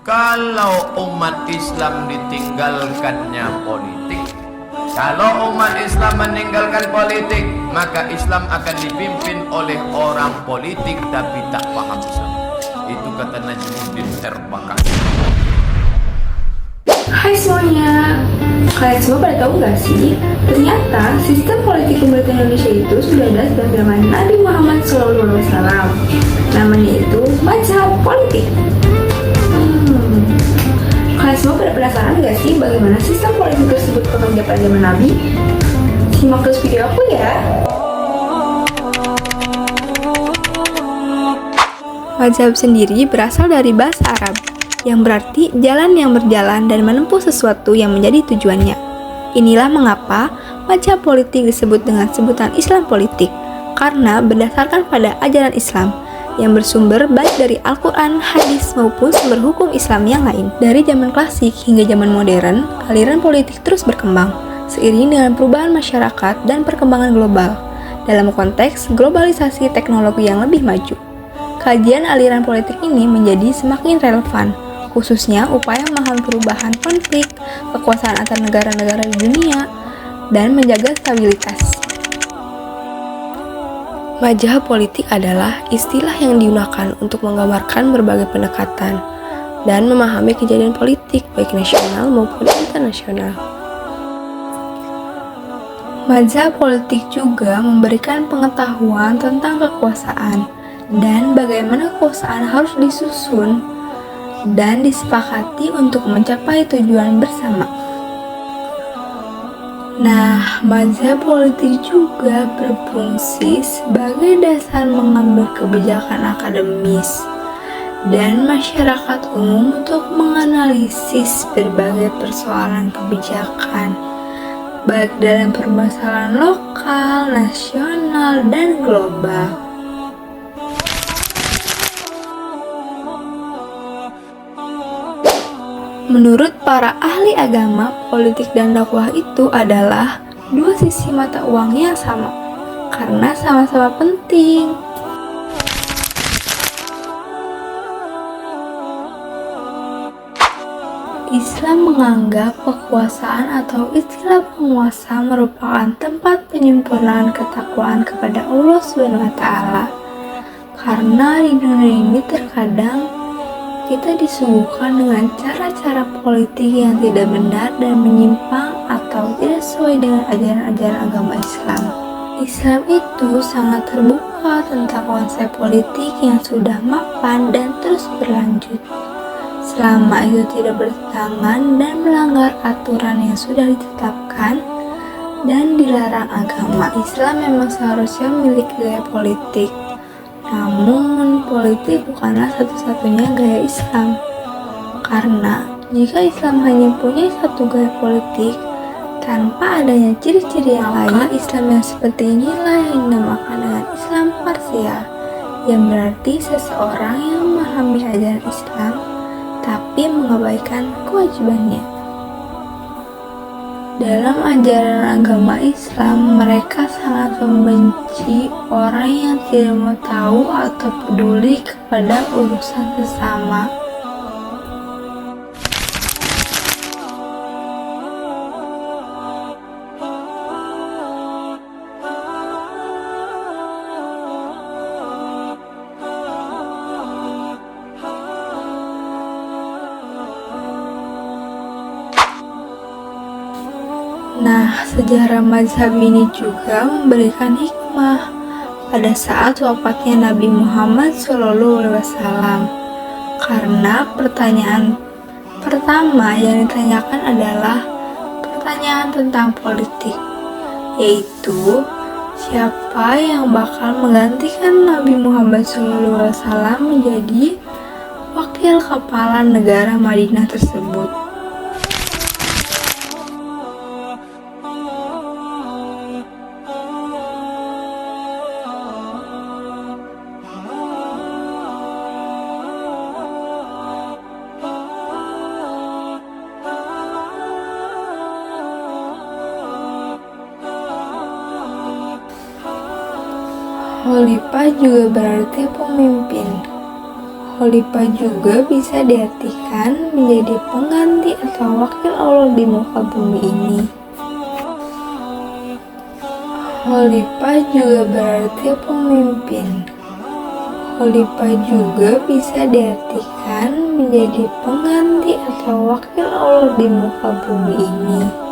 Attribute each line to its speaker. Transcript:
Speaker 1: Kalau umat Islam ditinggalkannya politik, kalau umat Islam meninggalkan politik, maka Islam akan dipimpin oleh orang politik tapi tak paham Islam. Itu kata Najmuddin Erbakani.
Speaker 2: Hai semuanya, kalian semua pada tahu gak sih? Ternyata sistem politik pemerintah Indonesia itu sudah ada sejak zaman Nabi Muhammad SAW. Namanya itu mazhab politik. Kalian semua pada penasaran gak sih bagaimana sistem politik tersebut bekerja pada zaman Nabi? Simak terus video aku ya. Mazhab sendiri berasal dari bahasa Arab, yang berarti jalan yang berjalan dan menempuh sesuatu yang menjadi tujuannya. Inilah mengapa mazhab politik disebut dengan sebutan Islam politik, karena berdasarkan pada ajaran Islam yang bersumber baik dari Al-Quran, hadis, maupun sumber hukum Islam yang lain. Dari zaman klasik hingga zaman modern, aliran politik terus berkembang, seiring dengan perubahan masyarakat dan perkembangan global. Dalam konteks globalisasi teknologi yang lebih maju, kajian aliran politik ini menjadi semakin relevan, khususnya upaya memahami perubahan konflik, kekuasaan antar negara-negara di dunia, dan menjaga stabilitas. Mazhab politik adalah istilah yang digunakan untuk menggambarkan berbagai pendekatan dan memahami kejadian politik baik nasional maupun internasional. Mazhab politik juga memberikan pengetahuan tentang kekuasaan dan bagaimana kekuasaan harus disusun dan disepakati untuk mencapai tujuan bersama. Nah, mazhab politik juga berfungsi sebagai dasar mengambil kebijakan akademis dan masyarakat umum untuk menganalisis berbagai persoalan kebijakan, baik dalam permasalahan lokal, nasional, dan global. Menurut para ahli agama, politik dan dakwah itu adalah dua sisi mata uang yang sama, karena sama-sama penting. Islam menganggap kekuasaan atau istilah penguasa merupakan tempat penyempurnaan ketakwaan kepada Allah SWT. Karena di dunia ini terkadang kita disuguhkan dengan cara-cara politik yang tidak benar dan menyimpang atau tidak sesuai dengan ajaran-ajaran agama Islam. Islam itu sangat terbuka tentang konsep politik yang sudah mapan dan terus berlanjut. Selama itu tidak bertentangan dan melanggar aturan yang sudah ditetapkan dan dilarang agama, Islam memang seharusnya memiliki gaya politik. Namun, politik bukanlah satu-satunya gaya Islam. Karena jika Islam hanya punya satu gaya politik tanpa adanya ciri-ciri yang lain, maka Islam yang seperti inilah yang dinamakan dengan Islam parsial, yang berarti seseorang yang memahami ajaran Islam tapi mengabaikan kewajibannya. Dalam ajaran agama Islam, mereka sangat membenci orang yang tidak mau tahu atau peduli kepada urusan sesama. Nah, sejarah mazhab ini juga memberikan hikmah pada saat wafatnya Nabi Muhammad SAW. Karena pertanyaan pertama yang ditanyakan adalah pertanyaan tentang politik, yaitu siapa yang bakal menggantikan Nabi Muhammad SAW menjadi wakil kepala negara Madinah tersebut. Khalifah juga berarti pemimpin. Khalifah juga bisa diartikan menjadi pengganti atau wakil Allah di muka bumi ini. Khalifah juga berarti pemimpin. Khalifah juga bisa diartikan menjadi pengganti atau wakil Allah di muka bumi ini.